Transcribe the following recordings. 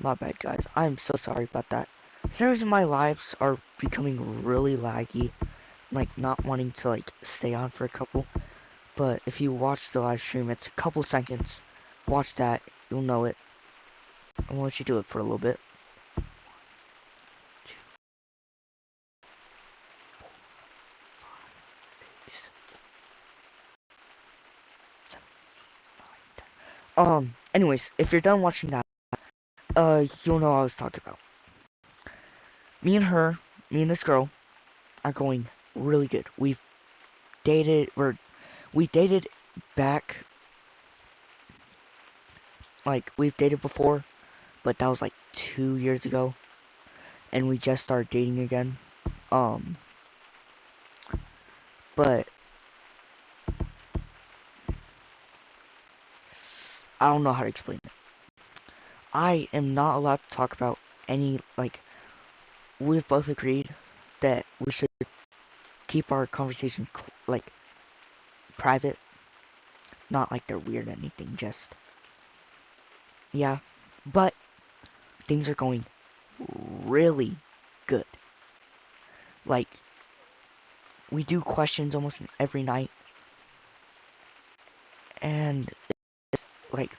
My bad, guys. I'm so sorry about that. Seriously, my lives are becoming really laggy. Like, not wanting to, like, stay on for a couple. But if you watch the live stream, it's a couple seconds. Watch that. You'll know it. I'll let you do it for a little bit. Anyways, if you're done watching that, you'll know what I was talking about. Me and her, me and this girl, are going really good. We dated back, like, we've dated before, but that was like 2 years ago, and we just started dating again. Um, but I don't know how to explain it. I am not allowed to talk about any, like, we've both agreed that we should keep our conversation, like, private. Not like they're weird or anything, just, yeah. But things are going really good. Like, we do questions almost every night, and, like,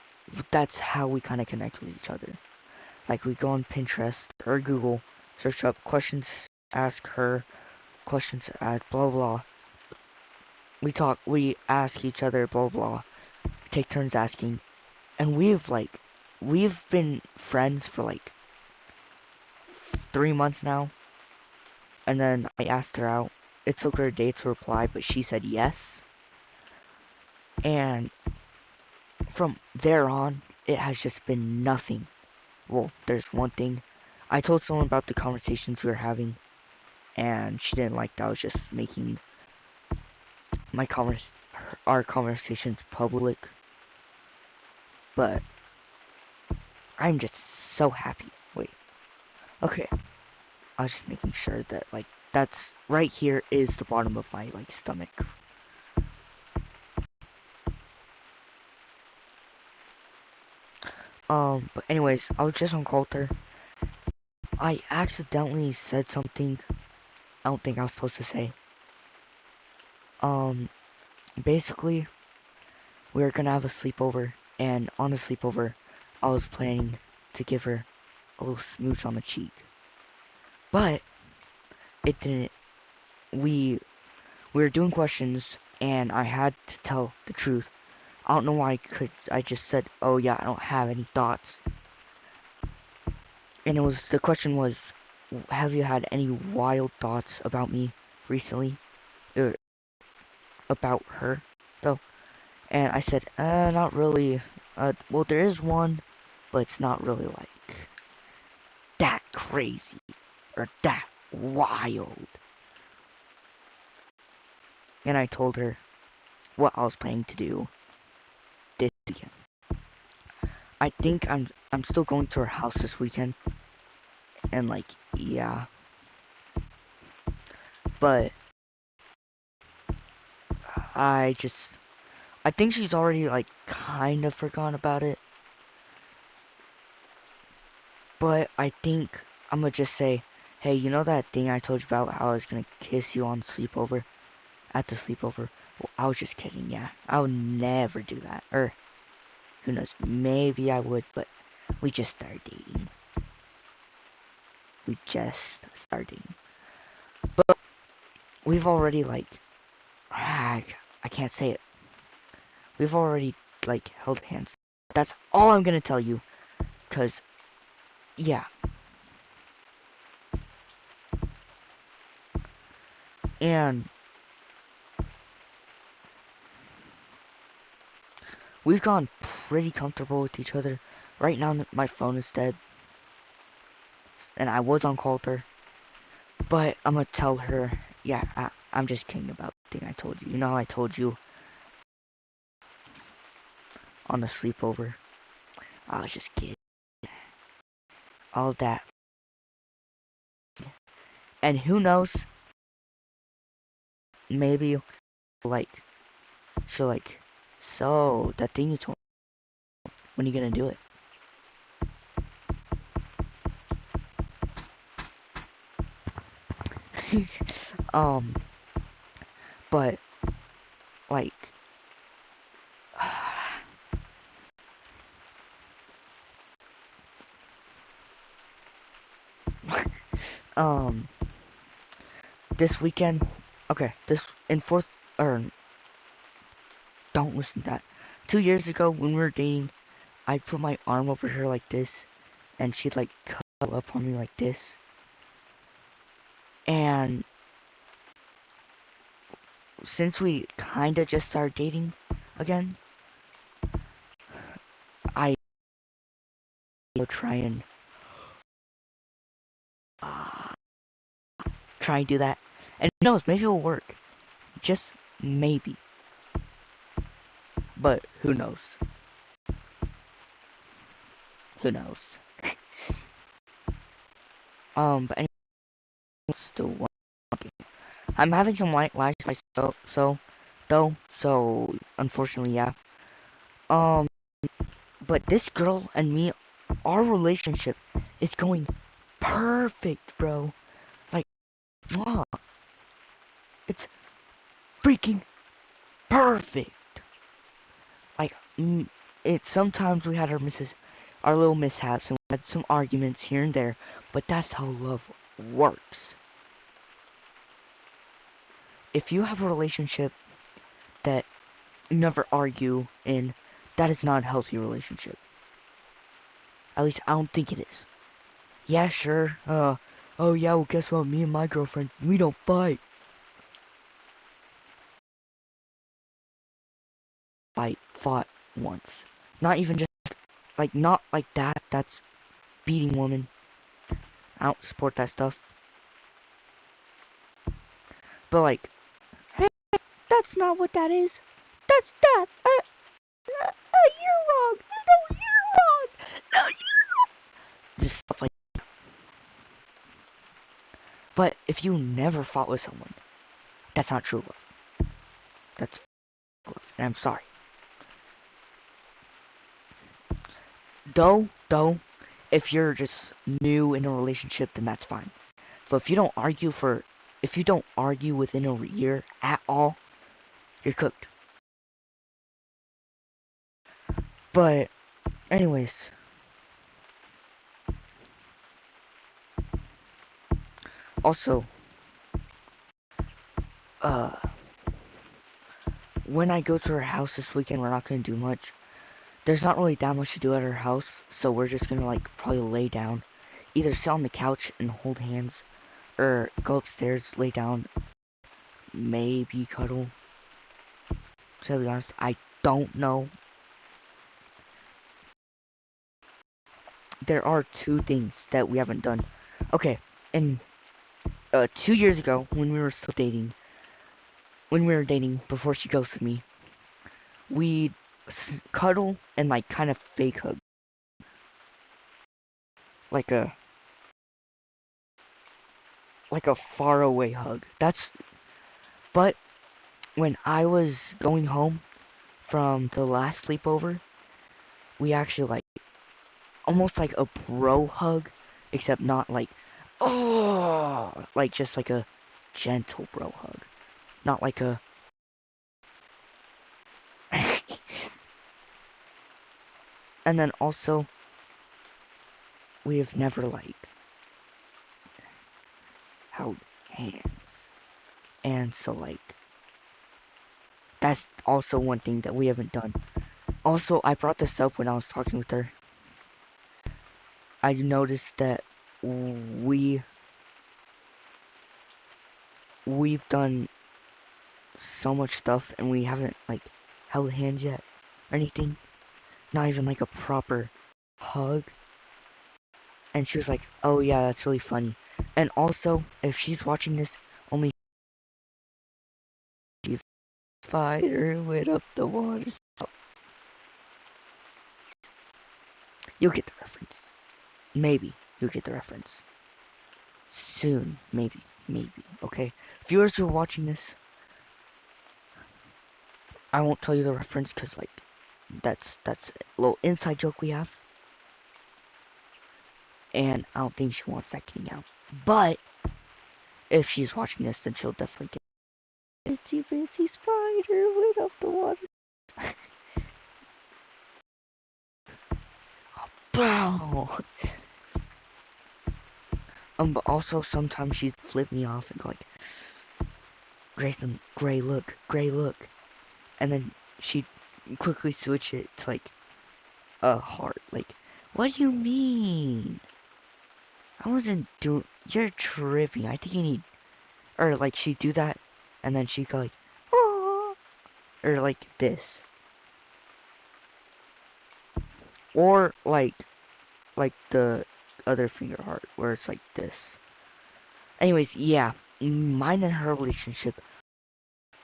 that's how we kind of connect with each other. Like, we go on Pinterest or Google, search up questions, ask her, questions, blah blah. We talk, we ask each other, blah blah. Take turns asking, and we've been friends for like 3 months now. And then I asked her out. It took her a day to reply, but she said yes. And from there on, it has just been nothing. Well, there's one thing. I told someone about the conversations we were having, and she didn't like that I was just making my our conversations public. But I'm just so happy. Wait. Okay. I was just making sure that, like, that's right here is the bottom of my, like, stomach. But anyways, I was just on call with her. I accidentally said something I don't think I was supposed to say. Um, Basically, we were gonna have a sleepover, and on the sleepover, I was planning to give her a little smooch on the cheek. But it didn't. We were doing questions, and I had to tell the truth. I don't know why I just said, "Oh yeah, I don't have any thoughts." And the question was, "Have you had any wild thoughts about me recently?" Or about her, though. And I said, not really. Well, there is one, but it's not really like that crazy or that wild. And I told her what I was planning to do this weekend. I think I'm still going to her house this weekend, and, like, yeah. But I just I think she's already, like, kind of forgotten about it. But I think I'm gonna just say, hey, you know that thing I told you about how I was gonna kiss you on sleepover? At the sleepover? Well, I was just kidding, yeah. I would never do that. Or, who knows, maybe I would, but we just started dating. We just started dating. But we've already, like, I can't say it. We've already, like, held hands. That's all I'm gonna tell you. Because, yeah. And we've gotten pretty comfortable with each other. Right now, my phone is dead. And I was on call with her. But I'm gonna tell her, yeah, I'm just kidding about the thing I told you. You know how I told you on the sleepover? I was just kidding. All that. And who knows? Maybe, like, she'll, like, so, that thing you told me, when are you gonna do it? um, but like, um, this weekend, okay, this in fourth or don't listen to that. 2 years ago when we were dating, I'd put my arm over her like this, and she'd like cuddle up on me like this. And since we kinda just started dating again, I will uh, try and do that. And who knows, maybe it'll work. Just maybe. But who knows? Who knows? But anyway, still one. I'm having some white lash myself, so unfortunately, yeah. Um, but this girl and me, our relationship is going perfect, bro. Like, wow, it's freaking perfect. Like, it sometimes we had our little mishaps, and we had some arguments here and there, but that's how love works. If you have a relationship that you never argue in, that is not a healthy relationship. At least I don't think it is. Yeah, sure. Oh yeah, well guess what? Me and my girlfriend, we don't fight. Fought once. Not even just, like, not like that. That's beating women. I don't support that stuff. But like, hey, that's not what that is. That's that. You're wrong. No, you're wrong. No, you. Just stuff like. But if you never fought with someone, that's not true love. That's love, and I'm sorry. Though, if you're just new in a relationship, then that's fine. But if you don't argue within a year at all, you're cooked. But, anyways, also, uh, when I go to her house this weekend, we're not gonna do much. There's not really that much to do at her house, so we're just gonna like probably lay down, either sit on the couch and hold hands, or go upstairs, lay down, maybe cuddle. To be honest, I don't know. There are two things that we haven't done. Okay, and 2 years ago when we were still dating, before she ghosted me, we'd cuddle and like kind of fake hug, like a far away hug. But when I was going home from the last sleepover, we actually like almost like a bro hug, except not like oh, like just like a gentle bro hug, not like a. And then also, we have never like held hands, and so like that's also one thing that we haven't done. Also, I brought this up when I was talking with her. I noticed that we've done so much stuff and we haven't like held hands yet or anything. Not even like a proper hug. And she was like, "Oh yeah, that's really funny." And also, if she's watching this, only fighter went up the water. So you'll get the reference. Maybe you'll get the reference soon. Maybe. Okay, viewers who are watching this, I won't tell you the reference because like that's a little inside joke we have, and I don't think she wants that getting out. But if she's watching this, then she'll definitely get itsy bitsy spider went up the water. Bow. But also sometimes she'd flip me off and go like, Grayson, Gray, look, and then she'd quickly switch it to like a heart. Like, what do you mean? I wasn't doing. You're tripping. I think you need. Or like she'd do that, and then she'd go like, oh, or like this, or like the other finger heart where it's like this. Anyways, yeah, mine and her relationship,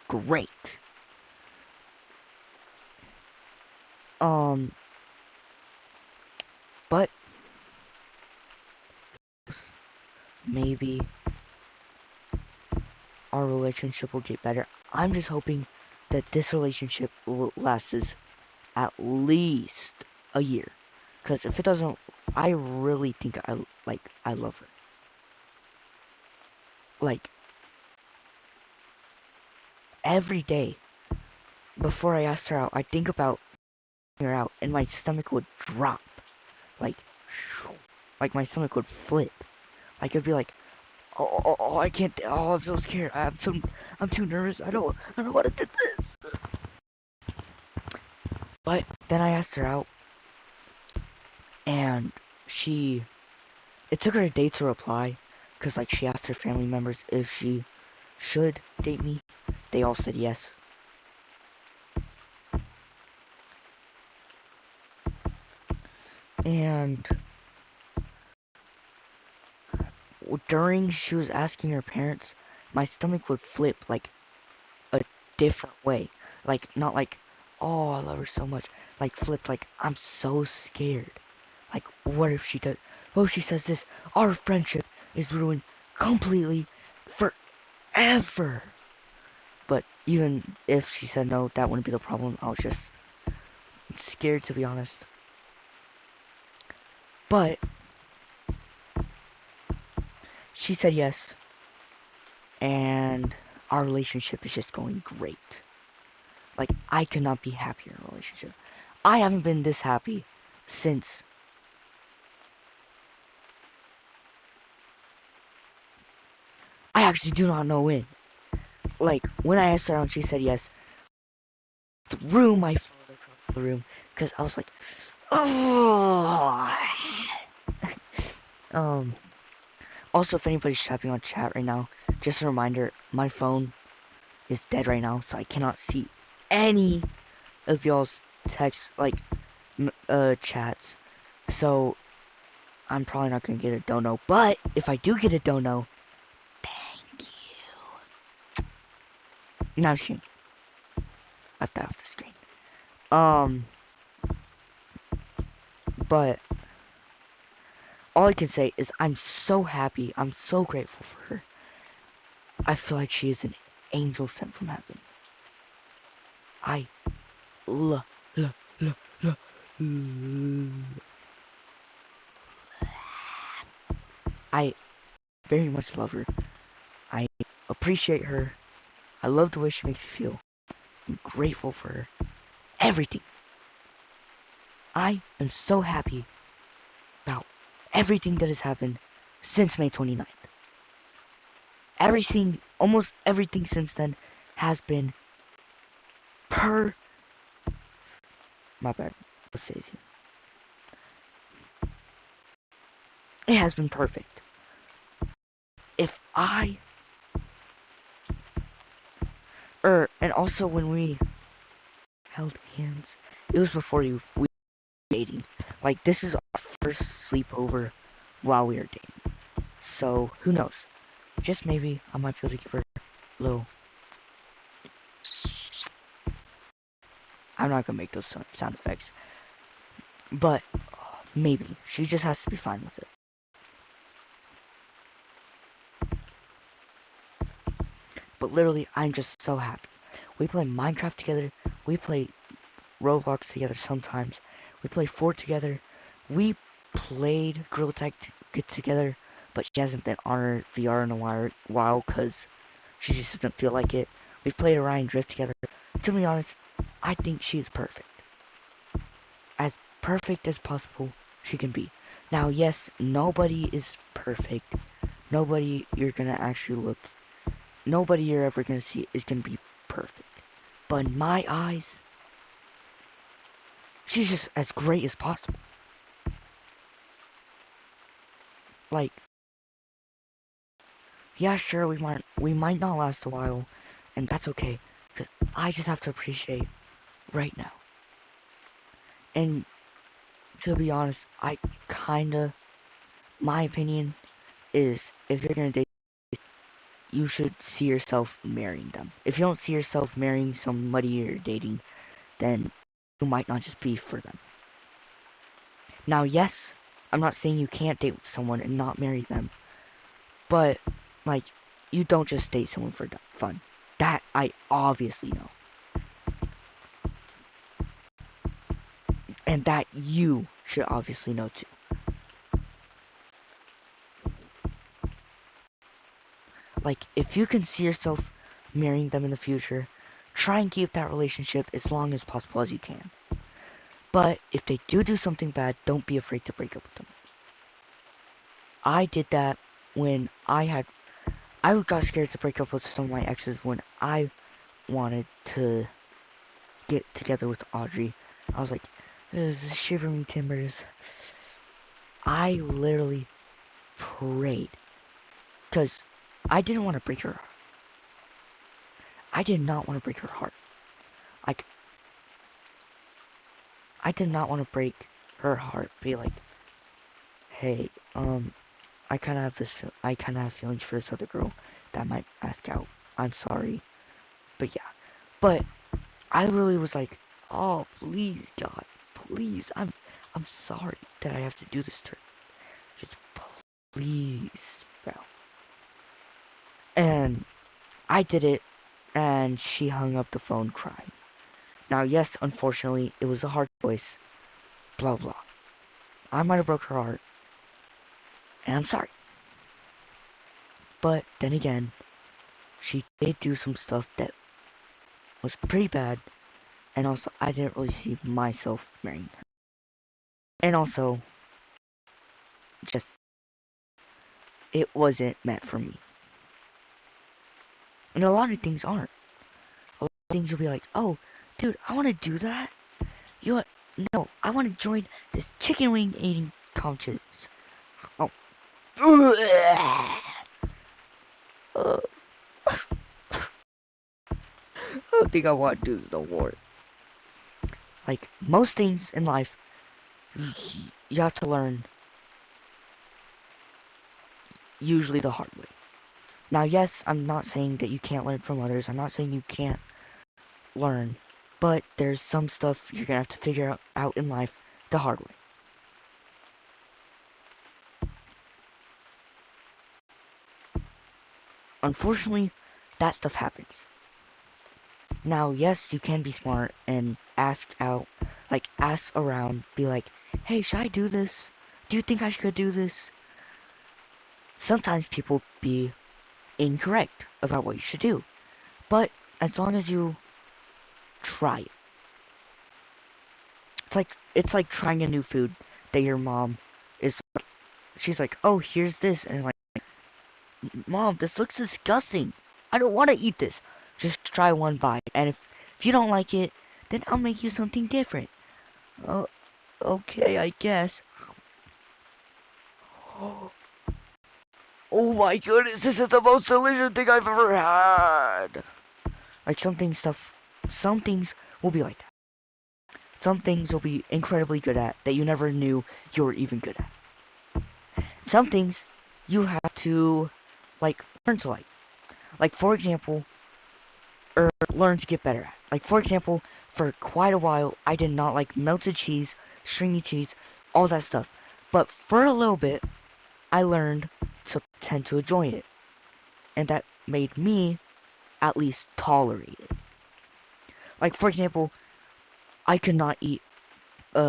great. But maybe our relationship will get better. I'm just hoping that this relationship will last us at least a year. Because if it doesn't, I really think I love her. Like, every day before I asked her out, I think about her out, and my stomach would drop. Like my stomach would flip. Like, it'd be like, oh, I can't, oh, I'm so scared. I'm too nervous. I don't want to do this. But then I asked her out, and it took her a day to reply, because, like, she asked her family members if she should date me. They all said yes. And during she was asking her parents, my stomach would flip, like, a different way. Like, not like, oh, I love her so much. Like, flipped, like, I'm so scared. Like, what if she does? Oh, she says this. Our friendship is ruined completely forever. But even if she said no, that wouldn't be the problem. I was just scared, to be honest. But she said yes. And our relationship is just going great. Like, I could not be happier in a relationship. I haven't been this happy since I actually do not know when. Like, when I asked her out, she said yes. Threw my phone across the room because I was like, oh. Also, if anybody's tapping on chat right now, just a reminder, my phone is dead right now, so I cannot see any of y'all's text, like, chats. So I'm probably not gonna get a dono, but if I do get a dono, thank you. No, I'm just kidding. Left that off the screen. But all I can say is I'm so happy. I'm so grateful for her. I feel like she is an angel sent from heaven. I I very much love her. I appreciate her. I love the way she makes me feel. I'm grateful for her. Everything. I am so happy about everything that has happened since May 29th. Everything, almost everything since then has been my bad. What says he? It has been perfect. And also when we held hands, it was before we were dating. Like, this is our first sleepover while we were dating. So, who knows? Just maybe I might be able to give her a little... I'm not gonna make those sound effects. But, maybe. She just has to be fine with it. But literally, I'm just so happy. We play Minecraft together. We play Roblox together sometimes. We play Fort together. We played Gorilla Tag together. but she hasn't been on her VR in a while because she just doesn't feel like it. We've played Orion Drift together. To be honest, I think she is perfect. As perfect as possible she can be. Now, yes, nobody is perfect. Nobody you're ever gonna see is gonna be perfect. But in my eyes, she's just as great as possible. Like, yeah, sure, we might not last a while, and that's okay. Cause I just have to appreciate right now. And to be honest, my opinion is if you're gonna date, you should see yourself marrying them. If you don't see yourself marrying somebody you're dating, then you might not just be for them. Now, yes, I'm not saying you can't date someone and not marry them, but, like, you don't just date someone for fun. That I obviously know. And that you should obviously know too. Like, if you can see yourself marrying them in the future, try and keep that relationship as long as possible as you can. But if they do something bad, don't be afraid to break up with them. I did that when I got scared to break up with some of my exes when I wanted to get together with Audrey. I was like, shivering timbers. I literally prayed. Because I didn't want to break her heart. I did not want to break her heart. Like, I did not want to break her heart. Be like, hey, I kind of have feelings for this other girl that might ask out. I'm sorry. But yeah. But I really was like, oh, please, God, please. I'm sorry that I have to do this to her. Just please, bro. And I did it, and she hung up the phone crying. Now, yes, unfortunately, it was a hard choice. Blah, blah. I might have broke her heart, and I'm sorry. But then again, she did do some stuff that was pretty bad, and also I didn't really see myself marrying her. And also, just, it wasn't meant for me. And a lot of things aren't. A lot of things you'll be like, oh, dude, I want to do that. You know what? No, I want to join this chicken wing eating contest. Oh. I don't think I want to do this no more. Like, most things in life, you have to learn usually the hard way. Now, yes, I'm not saying that you can't learn from others. I'm not saying you can't learn. But there's some stuff you're gonna have to figure out in life the hard way. Unfortunately, that stuff happens. Now, yes, you can be smart and ask around, be like, hey, should I do this? Do you think I should do this? Sometimes people be incorrect about what you should do. But as long as you try it. It's like trying a new food that your mom she's like, oh, here's this, and like, Mom, this looks disgusting. I don't want to eat this. Just try one bite, and if you don't like it, then I'll make you something different. Oh, okay, I guess. Oh my goodness, this is the most delicious thing I've ever had. Like, some things will be like that. Some things you'll be incredibly good at that you never knew you were even good at. Some things you have to, like, learn to like. Like, for example, or learn to get better at. Like, for example, for quite a while, I did not like melted cheese, stringy cheese, all that stuff. But for a little bit, I learned to tend to enjoy it. And that made me at least tolerate it. Like, for example, I could not eat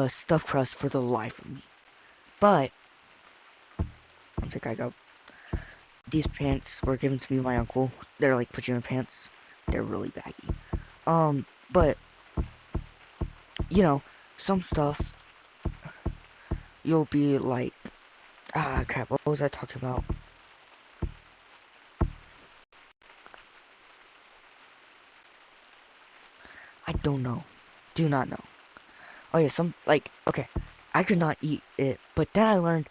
stuffed crust for the life of me. But, one sec, I go. these pants were given to me by my uncle. They're like pajama pants. They're really baggy. But you know, some stuff you'll be like, ah, crap. What was I talking about? I don't know. Do not know. Oh yeah, okay, I could not eat it, but then I learned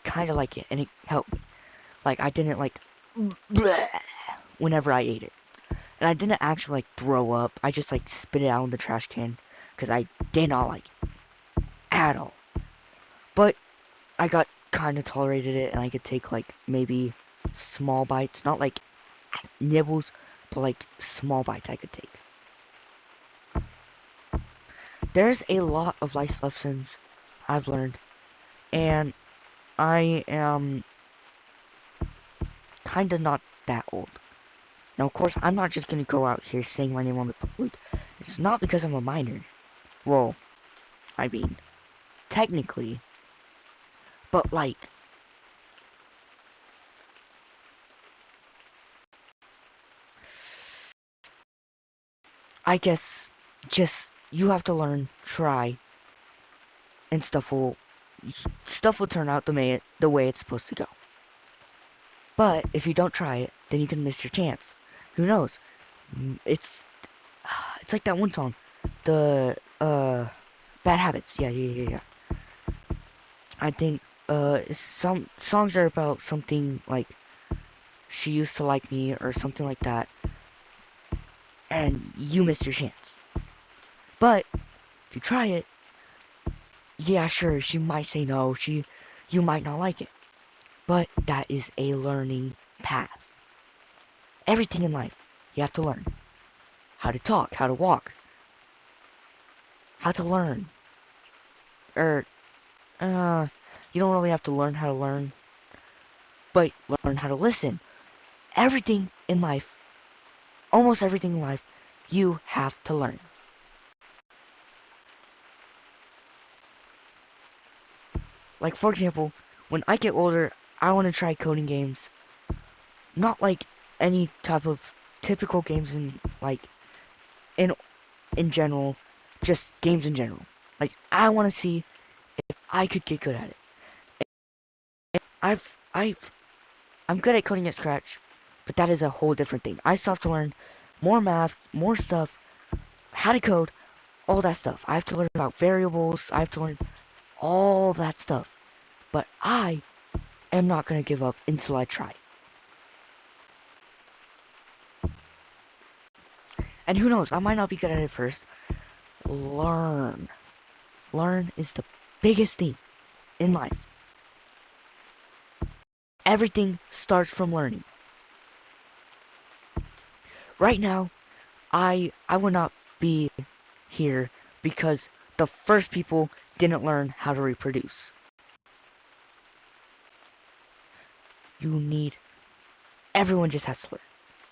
kind of like it, and it helped me. Like, I didn't like bleh, whenever I ate it, and I didn't actually like throw up. I just like spit it out in the trash can because I did not like it at all. But I got kind of tolerated it, and I could take like maybe small bites, not like nibbles, but like small bites I could take. There's a lot of life lessons I've learned, and I am kinda not that old. Now, of course, I'm not just gonna go out here saying my name on the public. It's not because I'm a minor. Well, I mean, technically, but like, I guess just you have to learn, try, and stuff will turn out the way it's supposed to go. But if you don't try it, then you can miss your chance. Who knows? It's it's like that one song, the Bad Habits. Yeah. I think some songs are about something like she used to like me or something like that, and you missed your chance. But if you try it, yeah, sure, she might say no. You might not like it, but that is a learning path. Everything in life, you have to learn how to talk, how to walk, how to learn, or you don't really have to learn how to learn, but learn how to listen. Everything in life, almost everything in life, you have to learn. Like, for example, when I get older, I want to try coding games. Not like any type of typical games in in general, just games in general. Like, I want to see if I could get good at it. I'm good at coding at Scratch, but that is a whole different thing. I still have to learn more math, more stuff, how to code, all that stuff. I have to learn about variables. I have to learn all that stuff. But I am not going to give up until I try. And who knows, I might not be good at it first. Learn. Learn is the biggest thing in life. Everything starts from learning. Right now, I would not be here because the first people didn't learn how to reproduce. Everyone just has to learn.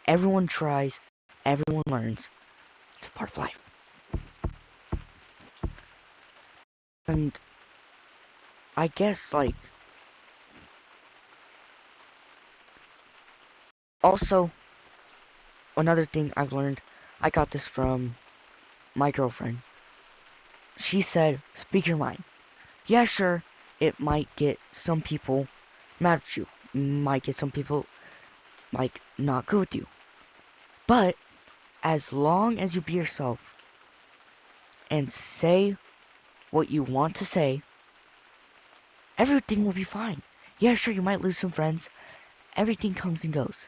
Everyone tries, everyone learns. It's a part of life. And I guess, like, also, another thing I've learned, I got this from my girlfriend. She said, speak your mind. Yeah, sure, it might get some people mad at you. Might get some people, like, not good with you. But, as long as you be yourself and say what you want to say, everything will be fine. Yeah, sure, you might lose some friends. Everything comes and goes.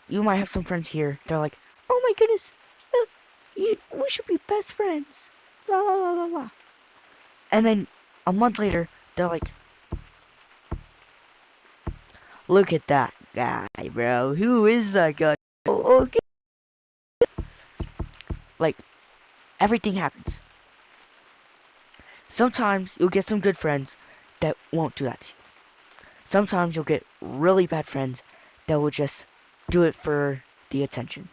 You might have some friends here. They're like, oh my goodness, we should be best friends. La la la la la. And then a month later, they're like, look at that guy, bro. Who is that guy? Oh, okay. Like, everything happens. Sometimes you'll get some good friends that won't do that to you. Sometimes you'll get really bad friends that will just do it for the attention.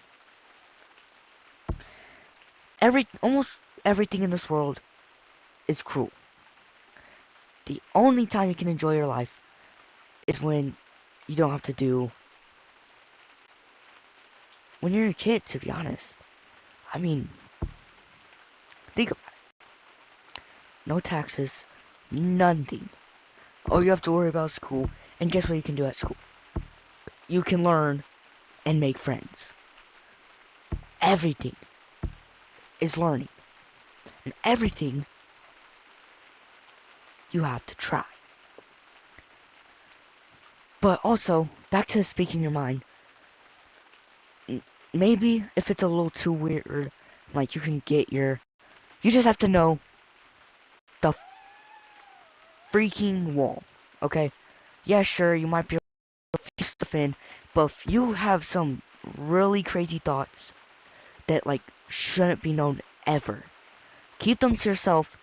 Almost everything in this world is cruel. The only time you can enjoy your life is when you don't have to do when you're a kid, to be honest. I mean, think about it. No taxes, nothing. All you have to worry about is school, and guess what you can do at school? You can learn and make friends. Everything is learning, and everything you have to try. But also, back to speaking your mind, maybe if it's a little too weird, like you just have to know the freaking wall, okay? Yeah, sure, you might be able to feed stuff in, but if you have some really crazy thoughts that, like, shouldn't be known ever, keep them to yourself,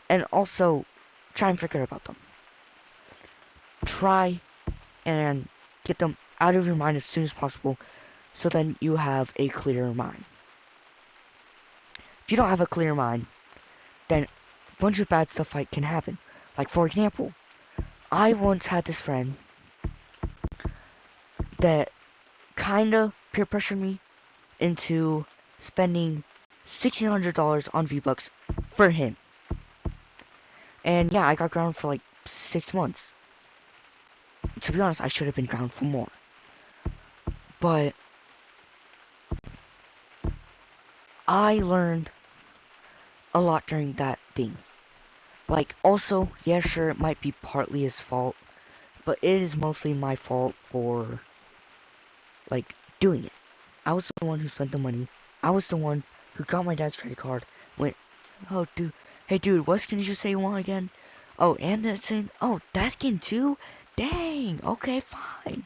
and also try and forget about them. Try and get them out of your mind as soon as possible, so then you have a clearer mind. If you don't have a clear mind, then a bunch of bad stuff can happen. Like, for example, I once had this friend that kinda peer pressured me into spending $1,600 on V-Bucks for him. And yeah, I got grounded for like 6 months. To be honest, I should have been grounded for more. But I learned a lot during that thing. Like, also, yeah, sure, it might be partly his fault, but it is mostly my fault for, like, doing it. I was the one who spent the money. I was the one who got my dad's credit card, went, oh, dude, hey, dude, what skin did you say you want again? Oh, and that skin? Oh, that skin too? Dang, okay, fine.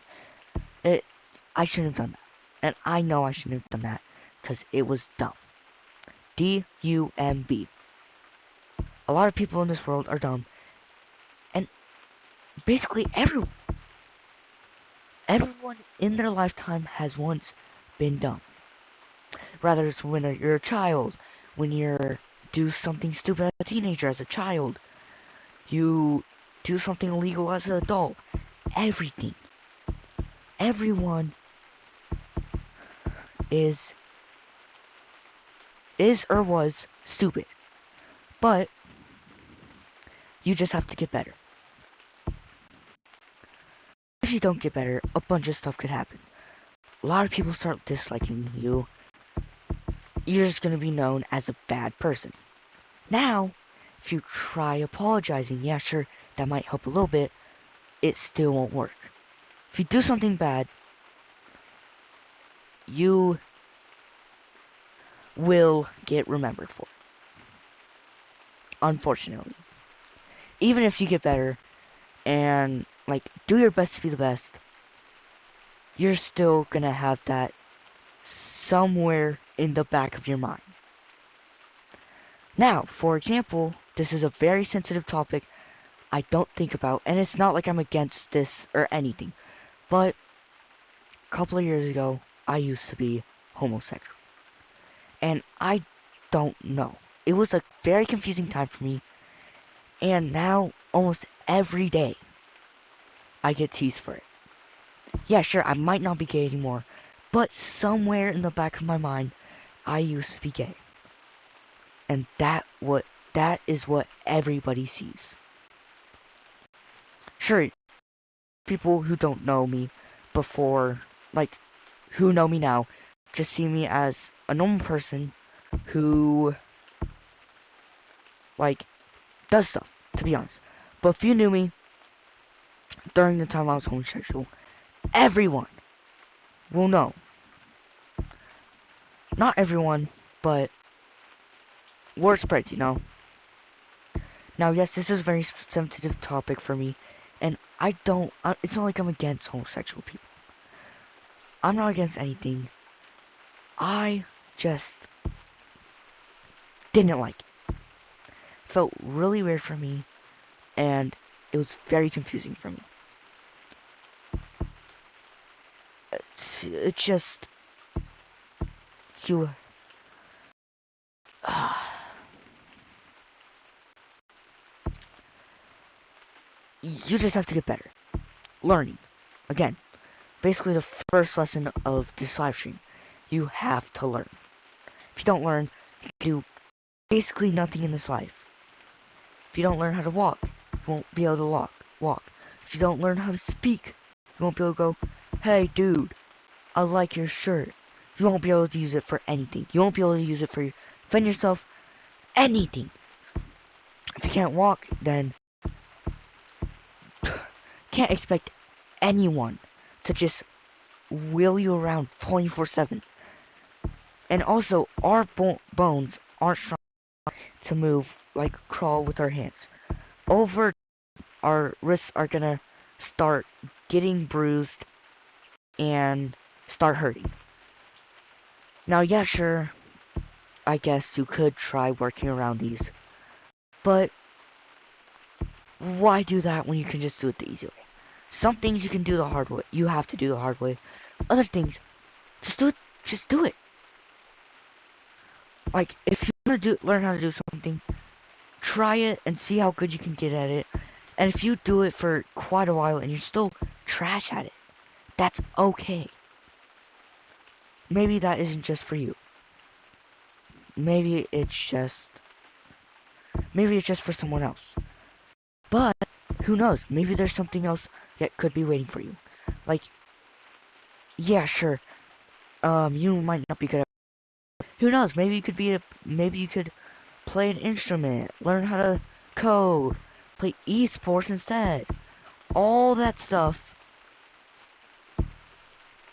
I shouldn't have done that. And I know I shouldn't have done that, because it was dumb. D-U-M-B. A lot of people in this world are dumb. And basically everyone in their lifetime has once been dumb. Rather it's when you're a child, when you're do something stupid as a teenager, as a child, you do something illegal as an adult. Everything. Everyone is or was stupid. But you just have to get better. If you don't get better, a bunch of stuff could happen. A lot of people start disliking you. You're just gonna be known as a bad person. Now, if you try apologizing, yeah, sure, that might help a little bit, it still won't work. If you do something bad, you will get remembered for it. Unfortunately. Even if you get better and, like, do your best to be the best, you're still gonna have that somewhere in the back of your mind. Now, for example, this is a very sensitive topic I don't think about, and it's not like I'm against this or anything, but a couple of years ago, I used to be homosexual. And I don't know. It was a very confusing time for me, and now, almost every day, I get teased for it. Yeah, sure, I might not be gay anymore, but somewhere in the back of my mind, I used to be gay. And that is what everybody sees. Sure, people who don't know me before, like, who know me now, just see me as a normal person who, like, does stuff, to be honest. But if you knew me during the time I was homosexual, everyone will know. Not everyone, but word spreads, you know. Now, yes, this is a very sensitive topic for me, and it's not like I'm against homosexual people. I'm not against anything. I just didn't like it. Felt really weird for me, and it was very confusing for me. It just you you just have to get better. Learning. Again, basically the first lesson of this live stream. You have to learn. If you don't learn, you can do basically nothing in this life. If you don't learn how to walk, you won't be able to walk. If you don't learn how to speak, you won't be able to go, hey dude, I like your shirt. You won't be able to use it for anything. You won't be able to use it for defend yourself, anything. If you can't walk, then can't expect anyone to just wheel you around 24/7. And also, our bones aren't strong to move like crawl with our hands. Over, our wrists are gonna start getting bruised and start hurting. Now, yeah, sure, I guess you could try working around these, but why do that when you can just do it the easy way? Some things you can do the hard way. You have to do the hard way. Other things, just do it. Just do it. Like, if you want to learn how to do something, try it and see how good you can get at it. And if you do it for quite a while and you're still trash at it, that's okay. Maybe that isn't just for you. Maybe it's just for someone else. But who knows? Maybe there's something else that could be waiting for you. Like, yeah, sure. You might not be good at. Who knows? Maybe you could play an instrument, learn how to code, play esports instead. All that stuff.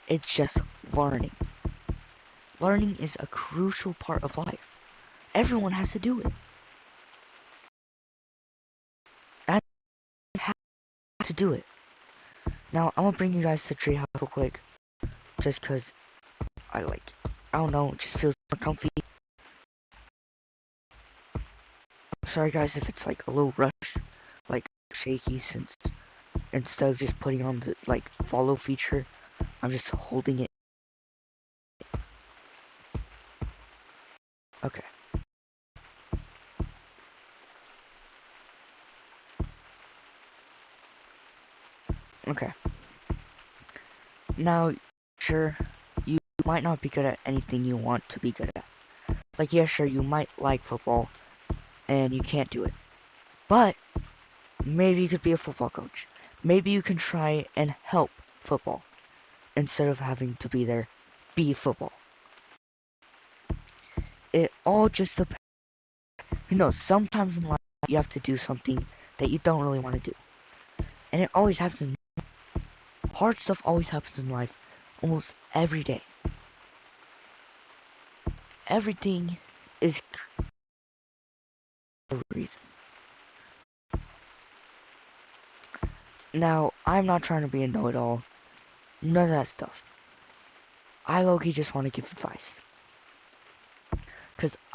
It's just learning. Learning is a crucial part of life. Everyone has to do it. I have to do it. Now, I'm gonna bring you guys to Treehouse real quick. Just cause I don't know, it just feels more comfy. Sorry guys if it's like a little rush, like shaky, since instead of just putting on the like follow feature, I'm just holding it. Okay. Okay. Now, sure, you might not be good at anything you want to be good at. Like, yeah, sure, you might like football, and you can't do it. But, maybe you could be a football coach. Maybe you can try and help football, instead of having to be there, be football. It all just depends. You know, sometimes in life, you have to do something that you don't really want to do. And it always happens. Hard stuff always happens in life, almost every day. Everything is for a reason. Now, I'm not trying to be a know-it-all. None of that stuff. I low-key just want to give advice. Because